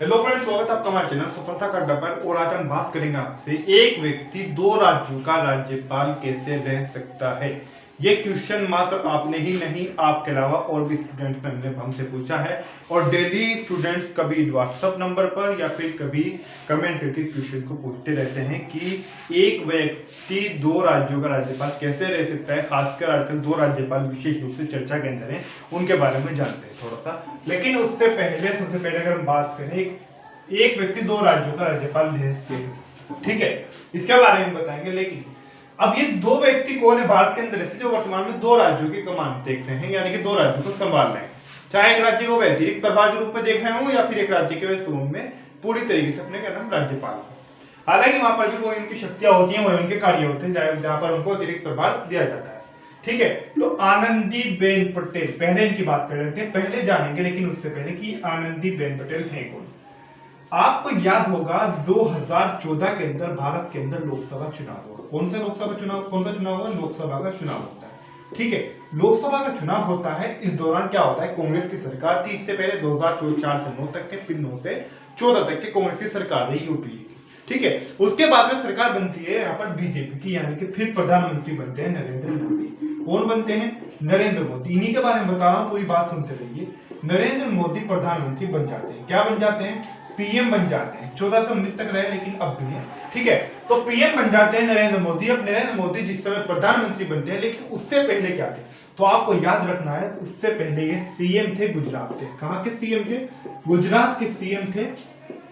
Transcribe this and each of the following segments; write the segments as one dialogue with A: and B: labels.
A: Hello friends, स्वागत है आपका हमारे चैनल सफलता का डबल। और आज हम बात करेंगे आपसे, एक व्यक्ति दो राज्यों का राज्यपाल कैसे रह सकता है। ये क्वेश्चन मात्र आपने ही नहीं, आपके अलावा और भी स्टूडेंट्स ने हमसे पूछा है। और डेली स्टूडेंट्स कभी व्हाट्सएप नंबर पर या फिर कभी कमेंट करके क्वेश्चन को पूछते रहते हैं कि एक व्यक्ति दो राज्यों का राज्यपाल कैसे रह सकता है। खासकर आजकल दो राज्यपाल विशेष रूप से चर्चा के अंदर हैं, उनके बारे में जानते हैं थोड़ा सा। लेकिन उससे पहले सबसे पहले अगर हम बात करें, एक व्यक्ति दो राज्यों का राज्यपाल रह सकता है, ठीक है, इसके बारे में बताएंगे। लेकिन अब ये दो व्यक्ति कौन है भारत के अंदर ऐसे जो वर्तमान में दो राज्यों की कमान देख रहे हैं, यानी कि दो राज्यों को संभाल रहे हैं। चाहे एक राज्य को अतिरिक्त प्रभार के रूप में देख रहे हो या फिर एक राज्य के स्वरूप में पूरी तरीके से अपने क्या नाम राज्यपाल। हालांकि वहां पर भी कोई उनकी शक्तियां होती हैं, वही उनके कार्य होते हैं, जहां पर उनको अतिरिक्त प्रभार दिया जाता है। ठीक है, तो आनंदीबेन पटेल, पहले इनकी बात कर रहे थे, पहले जानेंगे। लेकिन उससे पहले कि आनंदीबेन पटेल है कौन। आपको याद होगा 2014 के अंदर भारत के अंदर लोकसभा चुनाव हुआ। कौन सा लोकसभा चुनाव, कौन सा चुनाव हुआ? लोकसभा का चुनाव होता है। ठीक है, लोकसभा का चुनाव होता है। इस दौरान क्या होता है, कांग्रेस की सरकार थी। इससे पहले 2004 से 9 तक के, फिर 9 से 14 तक के कांग्रेस की सरकार रही यूपी की। ठीक है, उसके बाद में सरकार बनती है यहाँ पर बीजेपी की, यानी कि फिर प्रधानमंत्री बनते हैं नरेंद्र मोदी। कौन बनते हैं? नरेंद्र मोदी। इन्हीं के बारे में बता रहा हूँ, पूरी बात सुनते रहिए। नरेंद्र मोदी प्रधानमंत्री बन जाते हैं। क्या बन जाते हैं? पीएम बन जाते हैं। 14 से 19 तक रहे, लेकिन अब भी है। ठीक है, तो पीएम बन जाते हैं नरेंद्र मोदी। अब नरेंद्र मोदी जिस समय प्रधानमंत्री बनते हैं, लेकिन उससे पहले क्या थे, तो आपको याद रखना है, उससे पहले ये सीएम थे, गुजरात के। कहां के सीएम थे? गुजरात के सीएम थे।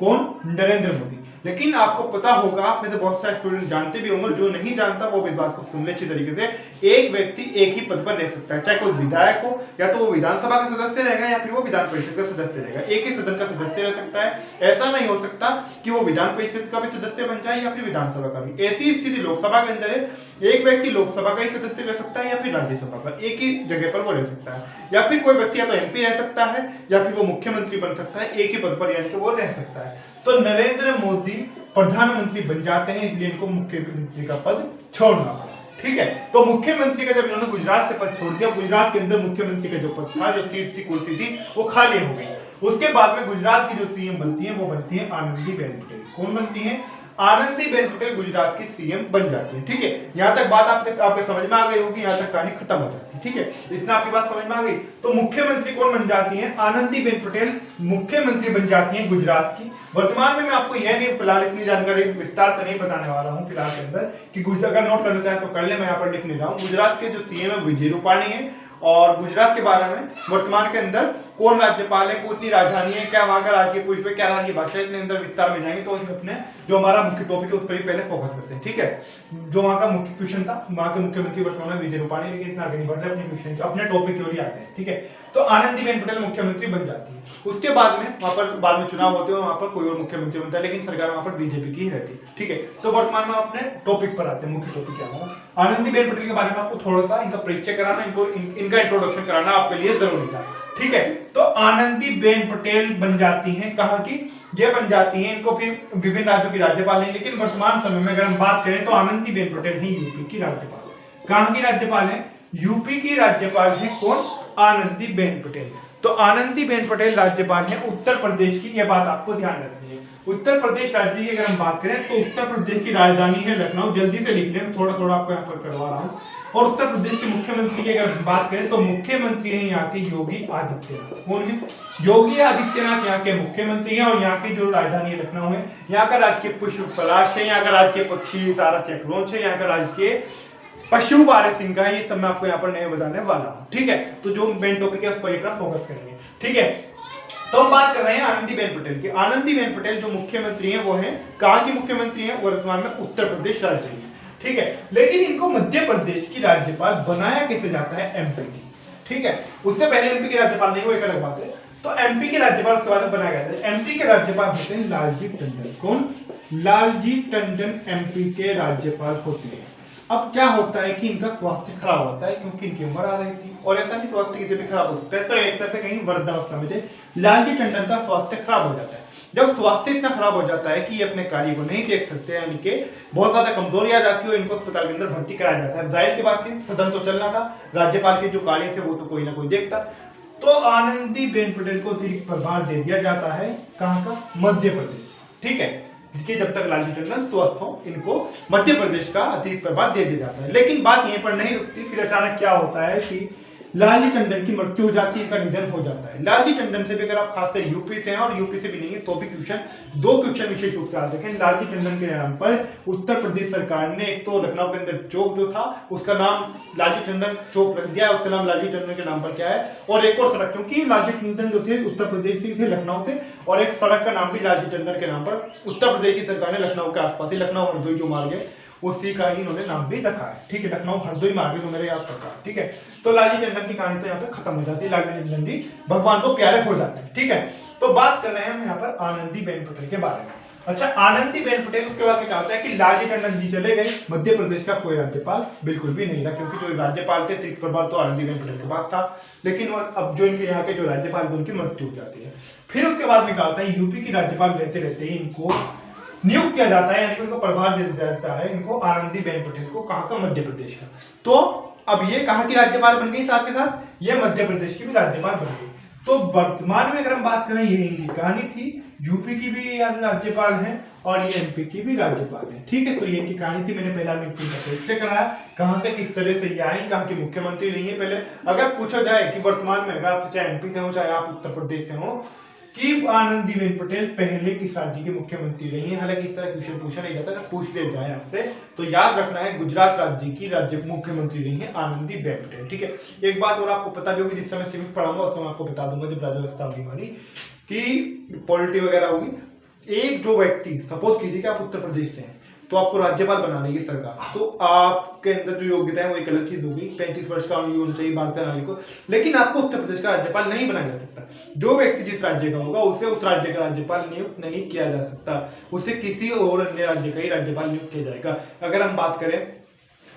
A: कौन? नरेंद्र मोदी। लेकिन आपको पता होगा, आप में से बहुत सारे स्टूडेंट जानते भी होंगे, जो नहीं जानता वो इस बात को सुन ले अच्छी तरीके से। एक व्यक्ति एक ही पद पर रह सकता है, चाहे कोई विधायक हो, या तो वो विधानसभा का सदस्य रहेगा या फिर वो विधान परिषद का सदस्य रहेगा। एक ही सदन का सदस्य रह सकता है। ऐसा नहीं हो सकता कि वो विधान परिषद का भी सदस्य बन जाए या फिर विधानसभा का भी। ऐसी स्थिति लोकसभा के अंदर है। एक व्यक्ति लोकसभा का ही सदस्य रह सकता है या फिर राज्यसभा का, एक ही जगह पर वो रह सकता है। या फिर कोई व्यक्ति या तो एमपी रह सकता है या फिर वो मुख्यमंत्री बन सकता है, एक ही पद पर यानी कि वो रह सकता है। तो नरेंद्र मोदी प्रधानमंत्री बन जाते हैं, इसलिए इनको मुख्यमंत्री का पद छोड़ना पड़ा। ठीक है, तो मुख्यमंत्री का जब इन्होंने गुजरात से पद छोड़ दिया, गुजरात के अंदर मुख्यमंत्री का जो पद था, जो सीट थी, कुर्सी थी, वो खाली हो गई। उसके बाद में गुजरात की जो सीएम बनती है, वो बनती है आनंदीबेन पटेल। कौन बनती है? आनंदीबेन पटेल गुजरात की सीएम बन जाती है। ठीक है, यहाँ तक बात आपके समझ में आ गई होगी, यहाँ तक कहानी खत्म हो जाती है। ठीक है, इतना आपकी बात समझ में आ गई। तो मुख्यमंत्री कौन बन जाती है? आनंदीबेन पटेल मुख्यमंत्री बन जाती है गुजरात की। वर्तमान में मैं आपको यह नहीं, फिलहाल इतनी जानकारी विस्तार से नहीं बताने वाला हूँ फिलहाल के अंदर, कि अगर नोट करना चाहे तो कर ले, मैं यहाँ पर लिख नहीं रहा हूँ। गुजरात के जो सीएम है विजय रूपाणी है। और गुजरात के बारे में वर्तमान के अंदर कौन राज्यपाल है, कितनी राजधानी है, क्या वहां का राजकीय पुष्प है, क्या राज्य भाषा है, इसके अंदर विस्तार में जाएंगे। तो अपने जो हमारा मुख्य टॉपिक है उस पर ही पहले फोकस करते हैं। ठीक है, जो वहां का मुख्य क्वेश्चन था, वहां के मुख्यमंत्री वर्तमान में विजय रूपाणी, लेकिन इतना आगे नहीं बढ़ रहे, अपने क्वेश्चन अपने टॉपिक की ओर आते हैं। ठीक है, तो आनंदीबेन पटेल मुख्यमंत्री बन जाती है। उसके बाद में वहां पर बाद में चुनाव होते हैं, वहां पर कोई और मुख्यमंत्री बनता है, लेकिन सरकार वहां पर बीजेपी की ही रहती है। ठीक है, तो वर्तमान में अपने टॉपिक पर आते हैं। मुख्य टॉपिक क्या होगा? आनंदीबेन पटेल के बारे में आपको थोड़ा सा इनका परिचय कराना, इनका इंट्रोडक्शन कराना आपके लिए जरूरी था। ठीक है, तो आनंदीबेन पटेल बन जाती हैं, कहां की? ये बन जाती हैं, इनको फिर विभिन्न राज्यों की राज्यपाल है। लेकिन वर्तमान समय में अगर हम बात करें तो आनंदीबेन पटेल ही यूपी की राज्यपाल। कहां की राज्यपाल है? यूपी की राज्यपाल है। कौन? आनंदीबेन पटेल। तो आनंदीबेन पटेल राज्यपाल है उत्तर प्रदेश की। यह बात आपको ध्यान रखनी है। उत्तर प्रदेश राज्य की अगर हम बात करें तो उत्तर प्रदेश की राजधानी है लखनऊ। जल्दी से लिख लें, थोड़ा थोड़ा आपको यहाँ पर करवा रहा हूँ। और उत्तर प्रदेश के मुख्यमंत्री की अगर बात करें तो मुख्यमंत्री है यहाँ के योगी आदित्यनाथ। कौन है? योगी आदित्यनाथ यहाँ के मुख्यमंत्री हैं। और यहाँ की जो राजधानी है लखनऊ है। यहाँ का राजकीय पुष्प पलाश है, यहाँ का राजकीय पक्षी सारा चक्रोच है, यहाँ का राजकीय पशु बारहसिंगा का, ये सब मैं आपको यहाँ पर नहीं बताने वाला हूँ। ठीक है, तो जो मेन टॉपिक है उस पर फोकस करेंगे। ठीक है, तो हम बात कर रहे हैं आनंदीबेन पटेल की। आनंदीबेन पटेल जो मुख्यमंत्री हैं वो हैं, कहाँ की मुख्यमंत्री हैं? वर्तमान में उत्तर प्रदेश राज्य की। ठीक है, लेकिन इनको मध्य प्रदेश की राज्यपाल बनाया कैसे जाता है? एमपी की। ठीक है, उससे पहले एमपी की राज्यपाल नहीं, वो एक अलग बात है। तो एमपी के राज्यपाल उसके बाद बनाया गया था। एमपी के राज्यपाल होते हैं लालजी टंडन। कौन? लालजी टंडन एमपी के राज्यपाल होते हैं। अब क्या होता है कि इनका स्वास्थ्य खराब होता है, क्योंकि इनकी उम्र आ रही थी। और ऐसा नहीं, स्वास्थ्य किसी भी खराब हो सकता है, तो एक तरह से कहीं वृद्धावस्था में थे। लालजी टंडन का स्वास्थ्य खराब हो जाता है। जब स्वास्थ्य इतना खराब हो जाता है कि ये अपने कार्य को नहीं देख सकते, यानी कि बहुत ज्यादा कमजोरी आ जाती है, इनको अस्पताल के अंदर भर्ती कराया जाता है। जाहिर सी बात थी, सदन तो चलना था, राज्यपाल के जो कार्य थे वो तो कोई ना कोई देखता। तो आनंदीबेन पटेल को अतिरिक्त प्रभार दे दिया जाता है, कहाँ का, मध्य प्रदेश। ठीक है, कि जब तक लालजी टंडन स्वस्थ हो इनको मध्य प्रदेश का अतिरिक्त प्रभार दे दिया जाता है। लेकिन बात यहीं पर नहीं रुकती, फिर अचानक क्या होता है कि लालजी टंडन की मृत्यु हो जाती है, इनका निधन हो जाता है। लालजी टंडन से भी अगर आप खासकर यूपी से हैं और यूपी से भी नहीं है तो भी दो क्वेश्चन विशेष रूप से आते हैं। लालजी टंडन के नाम पर उत्तर प्रदेश सरकार ने एक तो लखनऊ के अंदर चौक जो था उसका नाम लालजी टंडन चौक रख दिया, उसका नाम लालजी टंडन के नाम पर क्या है, और एक और सड़क, क्योंकि लालजी टंडन जो थे उत्तर प्रदेश से थे, लखनऊ से, और एक सड़क का नाम भी लालजी टंडन के नाम पर उत्तर प्रदेश की सरकार ने लखनऊ के आसपास ही, लखनऊ हरदोई जो मार्ग है उसी का ही इन्होंने नाम भी रखा है। ठीक है, लखनऊ हरदोई मार्ग जो मेरे याद रखा है। ठीक है, तो लालजी टंडन की कहानी तो यहाँ पे खत्म हो जाती है, लालजी टंडन जी भगवान को प्यारे हो जाते हैं। ठीक है, तो बात कर रहे हैं हम यहाँ पर आनंदीबेन पटेल के बारे में। अच्छा, आनंदीबेन पटेल, उसके बाद क्या होता है कि लालजी टंडन जी चले गए, मध्य प्रदेश का कोई राज्यपाल बिल्कुल भी नहीं रहा, क्योंकि जो राज्यपाल थे अतिरिक्त प्रभार तो आनंदीबेन पटेल के पास था, लेकिन अब जो इनके यहाँ के जो राज्यपाल थे उनकी मृत्यु हो जाती है। फिर उसके बाद में क्या होता है, यूपी की राज्यपाल रहते रहते ही इनको नियुक्त किया जाता है, यानी कि उनको प्रभार दे दिया जाता है इनको, आनंदीबेन पटेल को, कहाँ का, मध्य प्रदेश का। तो अब ये कहाँ की राज्यपाल बन गई, साथ के साथ ये मध्य प्रदेश की भी राज्यपाल बन गई। तो वर्तमान में अगर हम बात करें, ये इनकी कहानी थी, यूपी की भी राज्यपाल हैं और ये एमपी की भी राज्यपाल हैं। ठीक है, तो ये इनकी कहानी थी, मैंने पहला इनका परिचय कराया, कहाँ से किस तरह से ये आई, कहाँ की मुख्यमंत्री नहीं है। पहले अगर पूछा जाए कि वर्तमान में अगर आप चाहे एमपी से हो चाहे आप उत्तर प्रदेश से हो कि आनंदीबेन पटेल पहले किस राज्य के मुख्यमंत्री रही हैं, हालांकि इस तरह क्वेश्चन पूछा नहीं जाता, अगर पूछ लिया जाए आपसे तो याद रखना है गुजरात राज्य की राज्य मुख्यमंत्री रही है आनंदीबेन पटेल। ठीक है, एक बात और आपको पता भी होगी, जिस समय सिविक्स पढ़ाऊंगा उस समय आपको बता दूंगा जब राज्य व्यवस्था होगी हमारी, कि पॉलिटी वगैरह होगी, एक जो व्यक्ति, सपोज कीजिए कि आप उत्तर प्रदेश से हैं तो आपको राज्यपाल बना देगी सरकार, तो आपके अंदर जो योग्यता है वो एक अलग चीज होगी, 35 वर्ष का आयु होना चाहिए भारतीय नागरिक को, लेकिन आपको उत्तर प्रदेश का राज्यपाल नहीं बनाया जा सकता। जो व्यक्ति जिस राज्य का होगा उसे उस राज्य का राज्यपाल नियुक्त नहीं किया जा सकता, उसे किसी और अन्य राज्य का ही राज्यपाल नियुक्त किया जाएगा। अगर हम बात करें,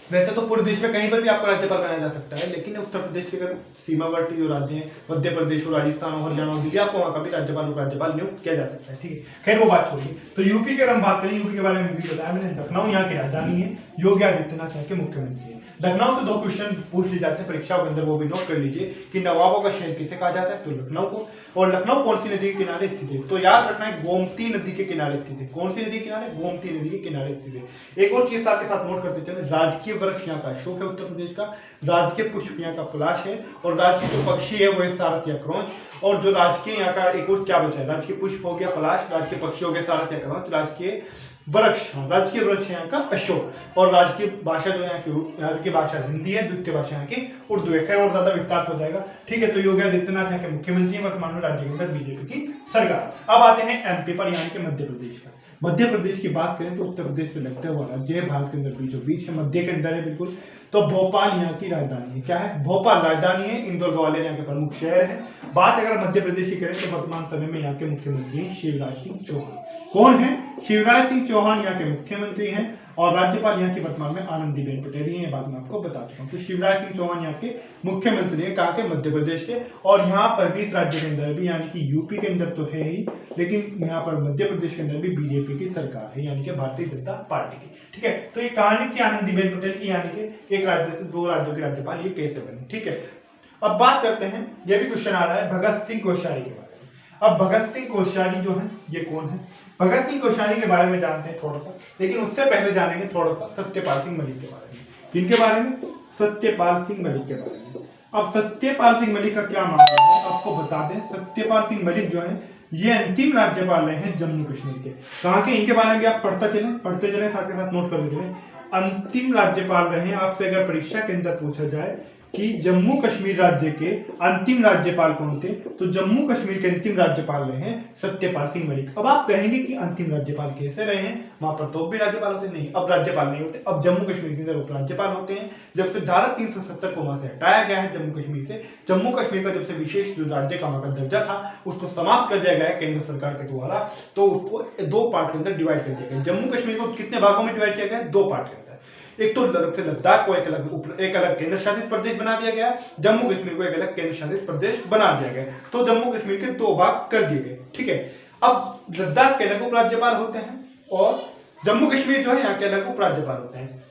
A: वैसे तो पूरे देश में कहीं पर भी आपको राज्यपाल बनाया जा सकता है, लेकिन उत्तर प्रदेश के अगर सीमावर्ती जो राज्य हैं, मध्य प्रदेश हो, राजस्थान हो, हरियाणा हो, दिल्ली, आपको वहां का भी राज्यपाल नियुक्त किया जा सकता है। ठीक है, खैर वो बात छोड़िए। तो यूपी की अगर हम बात करें, यूपी के बारे में भी बताया मैंने, लखनऊ यहाँ की राजधानी है, योगी आदित्यनाथ यहाँ के मुख्यमंत्री है। लखनऊ से 2 क्वेश्चन पूछ लिए जाते हैं परीक्षाओं के अंदर, वो भी नोट कर लीजिए कि नवाबों का शहर किसे कहा जाता है, तो लखनऊ को। और लखनऊ कौन सी नदी के किनारे स्थित है, तो याद रखना है गोमती नदी के किनारे स्थित है। कौन सी नदी के किनारे, गोमती नदी के किनारे स्थित है। एक और चीज साथ के साथ नोट करते चले, राजकीय वृक्ष यहाँ का अशोक है उत्तर प्रदेश का, राजकीय पुष्प यहाँ का पलाश है, और राजकीय जो पक्षी है वो है सारस या क्रौंच, और जो राजकीय यहाँ का एक और क्या बचा है, राजकीय पुष्प हो गया पलाश, राजकीय पक्षी हो गया सारस या क्रौंच, राजकीय वृक्ष, राजकीय वृक्ष यहाँ का अशोक, और राजकीय भाषा जो यहाँ की भाषा हिंदी है, द्वितीय भाषा यहाँ की उर्दू है। खैर और ज्यादा विस्तार हो जाएगा। ठीक है, तो योगी आदित्यनाथ यहाँ के मुख्यमंत्री हैं, वर्तमान में राज्य के अंदर बीजेपी की सरकार। अब आते हैं एमपी पर, यानी कि मध्य प्रदेश का। मध्य प्रदेश की बात करें तो उत्तर प्रदेश से लगता हुआ राज्य है, भारत के अंदर बीचों बीच है, मध्य के अंदर है बिल्कुल। तो भोपाल यहाँ की राजधानी है, क्या है, भोपाल राजधानी है, इंदौर ग्वालियर यहाँ के प्रमुख शहर है। बात अगर मध्य प्रदेश की करें तो वर्तमान समय में यहाँ के मुख्यमंत्री हैं शिवराज सिंह चौहान। कौन है, शिवराज सिंह चौहान यहाँ के मुख्यमंत्री हैं, और राज्यपाल यहाँ की वर्तमान में आनंदीबेन पटेल ही है, बात मैं आपको बता चुका हूँ। तो शिवराज सिंह चौहान यहाँ के मुख्यमंत्री हैं, कहाँ के, मध्य प्रदेश के। और यहाँ पर भी इस राज्य के अंदर भी, यानी कि यूपी के अंदर तो है ही, लेकिन यहाँ पर मध्य प्रदेश के अंदर भी बीजेपी की सरकार है, यानी कि भारतीय जनता पार्टी की। ठीक है, तो ये कहानी थी आनंदीबेन पटेल की, यानी कि एक राज्य से 2 राज्यों के राज्यपाल ये कैसे बने। ठीक है, अब बात करते हैं, ये भी क्वेश्चन आ रहा है भगत सिंह कोश्यारी के बारे में। अब भगत सिंह कोश्यारी जो है ये कौन है, भगत सिंह कोश्यारी के बारे में जानते हैं थोड़ा सा, लेकिन उससे पहले जानेंगे थोड़ा सा सत्यपाल सिंह मलिक के बारे में। किनके बारे में, सत्यपाल सिंह मलिक के बारे में। अब सत्यपाल सिंह मलिक का क्या मामला है आपको बता दें, सत्यपाल सिंह मलिक जो है ये अंतिम राज्यपाल रहे हैं जम्मू कश्मीर के। कहाँ के, इनके बारे में भी आप पढ़ते चले, साथ के साथ नोट कर लीजिए। अंतिम राज्यपाल रहे, आपसे अगर परीक्षा के अंदर पूछा जाए कि जम्मू कश्मीर राज्य के अंतिम राज्यपाल कौन थे, तो जम्मू कश्मीर के अंतिम राज्यपाल रहे हैं सत्यपाल सिंह मलिक। अब आप कहेंगे कि अंतिम राज्यपाल कैसे रहे हैं, वहां पर तो भी राज्यपाल होते नहीं, अब राज्यपाल नहीं होते, अब जम्मू कश्मीर के अंदर उपराज्यपाल होते हैं। जब से धारा 370 को वहां से हटाया गया है जम्मू कश्मीर से, जम्मू कश्मीर का जब से विशेष जो राज्य का वहां का दर्जा था उसको समाप्त कर दिया गया है केंद्र सरकार के द्वारा, तो उसको 2 पार्ट के अंदर डिवाइड कर दिया गया। जम्मू कश्मीर को कितने भागों में डिवाइड किया गया है, 2 पार्ट के अंदर। एक तो लद्दाख को एक अलग केंद्र शासित प्रदेश बना दिया गया, जम्मू कश्मीर को एक अलग केंद्र शासित प्रदेश बना दिया गया। तो जम्मू कश्मीर के 2 भाग कर दिए गए। ठीक है, अब लद्दाख के अलग उपराज्यपाल होते हैं और जम्मू कश्मीर जो है यहाँ के अलग उपराज्यपाल होते हैं।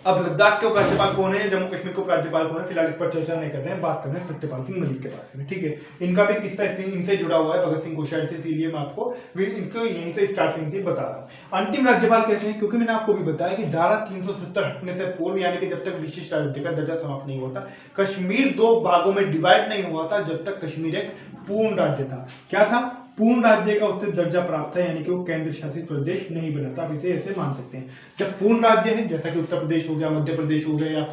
A: अब लद्दाख के उपराज्यपाल कौन है, जम्मू कश्मीर के उपराज्यपाल कौन है, फिलहाल इस पर चर्चा नहीं कर रहे हैं, बात कर रहे हैं सत्यपाल सिंह मलिक के बारे में। ठीक है, इनका भी किस्सा इनसे जुड़ा हुआ है भगत सिंह कोश्यारी से, इसीलिए मैं आपको इनको यहीं से स्टार्टिंग से बता रहा हूँ। अंतिम राज्यपाल कैसे हैं, क्योंकि मैंने आपको भी बताया कि धारा 370 हटने से पूर्व, यानी कि जब तक विशिष्ट राज्य का दर्जा समाप्त नहीं होता, कश्मीर दो भागों में डिवाइड नहीं हुआ था, जब तक कश्मीर एक पूर्ण राज्य था। क्या था, पूर्ण राज्य का उससे दर्जा प्राप्त है, यानी कि वो केंद्र शासित प्रदेश नहीं बना था। आप इसे ऐसे मान सकते हैं, जब पूर्ण राज्य है, जैसा कि उत्तर प्रदेश हो गया, मध्य प्रदेश हो गया,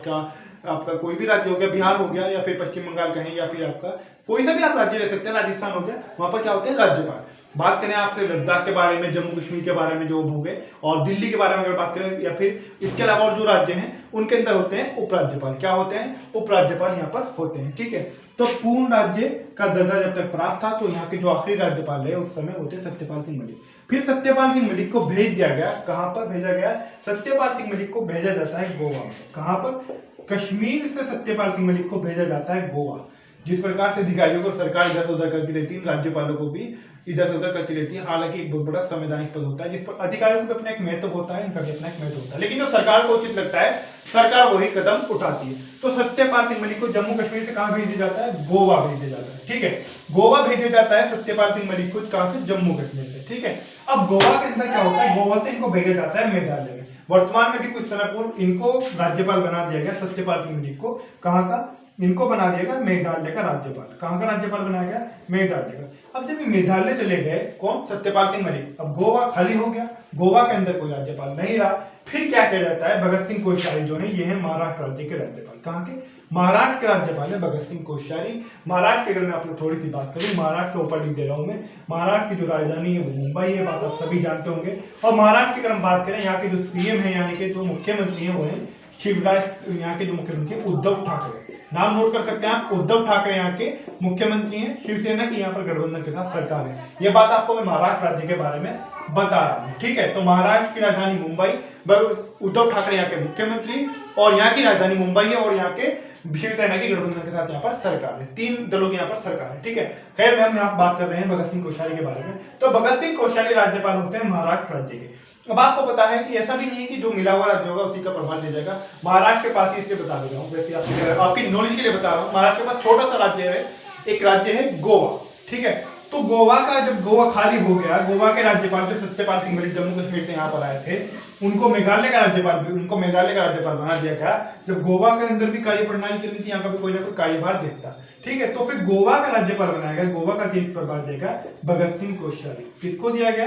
A: आपका कोई भी राज्य हो गया, बिहार हो गया, या फिर पश्चिम बंगाल कहें, या फिर आपका कोई सा भी आप राज्य ले सकते हैं, राजस्थान हो गया, वहां पर क्या होते हैं, राज्यपाल। बात करें आपसे लद्दाख के बारे में, जम्मू कश्मीर के बारे में जो हो गए, और दिल्ली के बारे में अगर बात करें, या फिर इसके अलावा और जो राज्य हैं उनके अंदर होते हैं उपराज्यपाल। क्या होते हैं, उपराज्यपाल यहाँ पर होते हैं। ठीक है, तो पूर्ण राज्य का दर्जा जब तक प्राप्त था, तो यहाँ के जो आखिरी राज्यपाल है उस समय होते सत्यपाल सिंह मलिक। फिर सत्यपाल सिंह मलिक को भेज दिया गया, कहां पर भेजा गया, सत्यपाल सिंह मलिक को भेजा जाता है गोवा में। कहां पर, कश्मीर से सत्यपाल सिंह मलिक को भेजा जाता है गोवा। जिस प्रकार से अधिकारियों को सरकार इधर उधर करती रहती है, राज्यपालों को भी इधर से उधर करती रहती है, हालांकि एक बहुत बड़ा संवैधानिक पद होता है, जिस पर अधिकारियों को भी अपना एक महत्व होता है, इनका भी अपना एक महत्व होता है, लेकिन जो सरकार को उचित लगता है, सरकार वही कदम उठाती है। तो सत्यपाल सिंह मलिक को जम्मू कश्मीर से कहां भेज दिया जाता है, गोवा भेज दिया जाता है। ठीक है, गोवा भेजा जाता है सत्यपाल सिंह मलिक को, कहां से, जम्मू कश्मीर से। ठीक है, अब गोवा के अंदर क्या होता है, गोवा से इनको भेजा जाता है मेघालय में। वर्तमान में भी कुछ समय पूर्व इनको राज्यपाल बना दिया गया, सत्यपाल सिंह मलिक को, कहां का, इनको बना दिया गया मेघालय का राज्यपाल। कहां का राज्यपाल बनाया गया, मेघालय का। अब जब ये मेघालय चले गए, कौन, सत्यपाल सिंह मलिक, अब गोवा खाली हो गया, गोवा के अंदर कोई राज्यपाल नहीं रहा। फिर क्या किया जाता है, भगत सिंह कोश्यारी जो है, ये है महाराष्ट्र राज्य के राज्यपाल। कहां के, महाराष्ट्र के राज्यपाल है भगत सिंह कोश्यारी। महाराष्ट्र की अगर मैं आपको थोड़ी सी बात करूं, महाराष्ट्र के ऊपर लिख दे रहा हूं मैं, महाराष्ट्र की जो राजधानी है वो मुंबई है, बात आप सभी जानते होंगे। और महाराष्ट्र की अगर हम बात करें, यहाँ के जो सीएम है, यानी कि जो मुख्यमंत्री है वो है शिवराज, यहाँ के जो मुख्यमंत्री उद्धव ठाकरे। नाम नोट कर सकते हैं आप, उद्धव ठाकरे यहाँ के मुख्यमंत्री हैं, शिवसेना की यहाँ पर गठबंधन के साथ सरकार है। ये बात आपको मैं महाराष्ट्र राज्य के बारे में बता रहा हूँ। ठीक है, तो महाराष्ट्र की राजधानी मुंबई, उद्धव ठाकरे यहाँ के मुख्यमंत्री, और यहाँ की राजधानी मुंबई है, और यहाँ के शिवसेना की गठबंधन के साथ यहाँ पर सरकार है, तीन दलों की यहाँ पर सरकार है। ठीक है, खैर हम यहाँ बात कर रहे हैं भगत सिंह कोश्यारी के बारे में। तो भगत सिंह कोश्यारी राज्यपाल होते हैं महाराष्ट्र राज्य के। अब आपको पता है कि ऐसा भी नहीं है कि जो मिला हुआ राज्य होगा उसी का प्रभाव दे जाएगा। महाराष्ट्र के पास ही, इसलिए बता दे रहा हूँ, वैसे आपकी नॉलेज के लिए बता रहा हूँ, महाराष्ट्र के पास छोटा सा राज्य है, एक राज्य है गोवा। ठीक है, तो गोवा का जब गोवा खाली हो गया, गोवा के राज्यपाल जो सत्यपाल सिंह मलिक जम्मू कश्मीर से यहाँ पर आए थे, उनको मेघालय का राज्यपाल बना दिया गया। जब गोवा के अंदर भी कार्य प्रणाली चलनी थी, यहाँ का भी कोई ना कोई कार्यभार देखता। ठीक है, तो फिर गोवा का राज्यपाल बनाया गया, गोवा का अतिरिक्त प्रभार देगा भगत सिंह कोश्यारी। किसको दिया गया,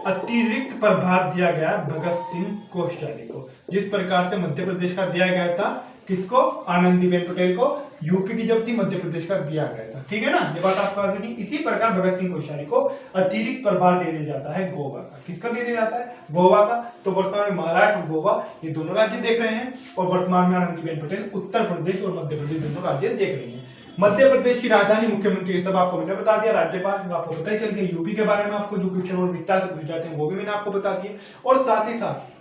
A: अतिरिक्त प्रभार दिया गया भगत सिंह कोश्यारी को, जिस प्रकार से मध्य प्रदेश का दिया गया था, किसको, आनंदीबेन पटेल को, यूपी की जब थी, मध्य प्रदेश का दिया गया था। ठीक है ना, ये बात आपको याद रखनी। इसी प्रकार भगत सिंह कोश्यारी को अतिरिक्त प्रभार दे दिया जाता है गोवा का। किसका दे दिया जाता है, गोवा का। तो वर्तमान में महाराष्ट्र, गोवा, ये दोनों राज्य देख रहे हैं, और वर्तमान में आनंदीबेन पटेल उत्तर प्रदेश और मध्य प्रदेश दोनों राज्य देख रही है। मध्य प्रदेश की राजधानी, मुख्यमंत्री, ये सब आपको मैंने बता दिया। राज्यपाल आपको पता ही चल गया। यूपी के बारे में आपको जो क्वेश्चन और विस्तार से पूछ जाते हैं वो भी मैंने आपको बता दिए, और साथ ही साथ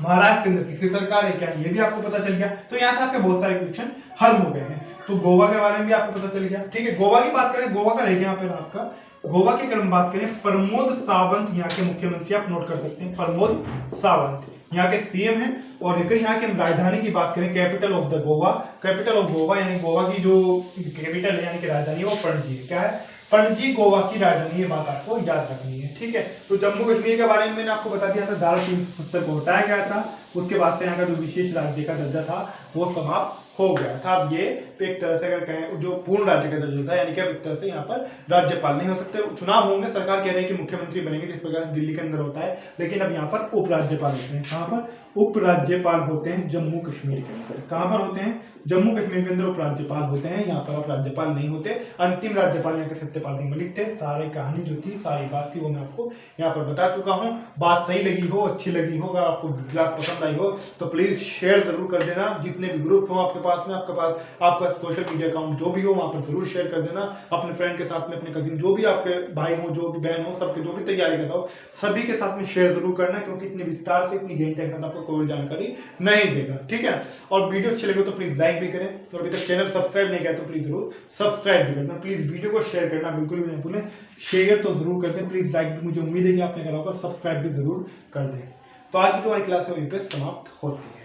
A: महाराष्ट्र के अंदर किसकी सरकार है क्या, ये भी आपको पता चल गया। तो यहाँ से आपके बहुत सारे क्वेश्चन हल हो गए हैं। तो गोवा के बारे में भी आपको पता चल गया। ठीक है, गोवा की बात करें, गोवा का रहेगा यहाँ पे आपका, गोवा की अगर हम बात करें, प्रमोद सावंत यहाँ के मुख्यमंत्री, आप नोट कर सकते हैं, प्रमोद सावंत यहाँ के सीएम हैं। और अगर यहाँ की हम राजधानी की बात करें, capital of the Goa, capital of Goa यानी गोवा की जो कैपिटल है यानी कि राजधानी है वो पणजी है। क्या है, पणजी गोवा की राजधानी, ये बात आपको याद रखनी है। ठीक है, तो जम्मू कश्मीर के बारे में मैंने आपको बता दिया था, धारा 370 को हटाया गया था, उसके बाद से यहाँ का जो विशेष राज्य का दर्जा था वो समाप्त हो गया था। अब ये एक तरह से अगर कहें जो पूर्ण राज्य का दर्जा था, यानी कि अब एक तरह से यहाँ पर राज्यपाल नहीं हो सकते। चुनाव होंगे, सरकार कह रही है कि मुख्यमंत्री बनेंगे, जिस प्रकार दिल्ली के अंदर होता है, लेकिन अब यहाँ पर उपराज्यपाल होते हैं। कहाँ पर, उपराज्यपाल होते हैं जम्मू कश्मीर के अंदर। कहाँ पर होते हैं, जम्मू कश्मीर के अंदर उपराज्यपाल होते हैं, यहाँ पर उपराज्यपाल नहीं होते। अंतिम राज्यपाल यहाँ के सत्यपाल सिंह मलिक थे। सारी कहानी जो थी, सारी बात थी, वो मैं आपको यहाँ पर बता चुका हूँ। बात सही लगी हो, अच्छी लगी हो, अगर आपको क्लास पसंद आई हो तो प्लीज शेयर जरूर कर देना। जितने भी ग्रुप हो आपके पास में, आपका सोशल मीडिया अकाउंट जो भी हो, वहाँ पर जरूर शेयर कर देना अपने फ्रेंड के साथ में, अपने कजिन, जो भी आपके भाई हो, जो भी बहन हो, सबके जो भी तैयारी कर रहा हो, सभी के साथ में शेयर जरूर करना, क्योंकि इतनी विस्तार से, इतनी गहनता के साथ आपको कोई जानकारी नहीं देगा। ठीक है, और वीडियो अच्छी लगे तो प्लीज लाइक भी करें, और अभी तक चैनल सब्सक्राइब नहीं किया तो प्लीज जरूर सब्सक्राइब भी करना। प्लीज वीडियो को शेयर करना बिल्कुल भी नहीं भूलें, शेयर तो जरूर करते हैं, प्लीज लाइक भी, मुझे उम्मीद है कि आपने करा होगा, सब्सक्राइब भी जरूर कर दें। तो आज की तो हमारी क्लास वहीं पे समाप्त होती है।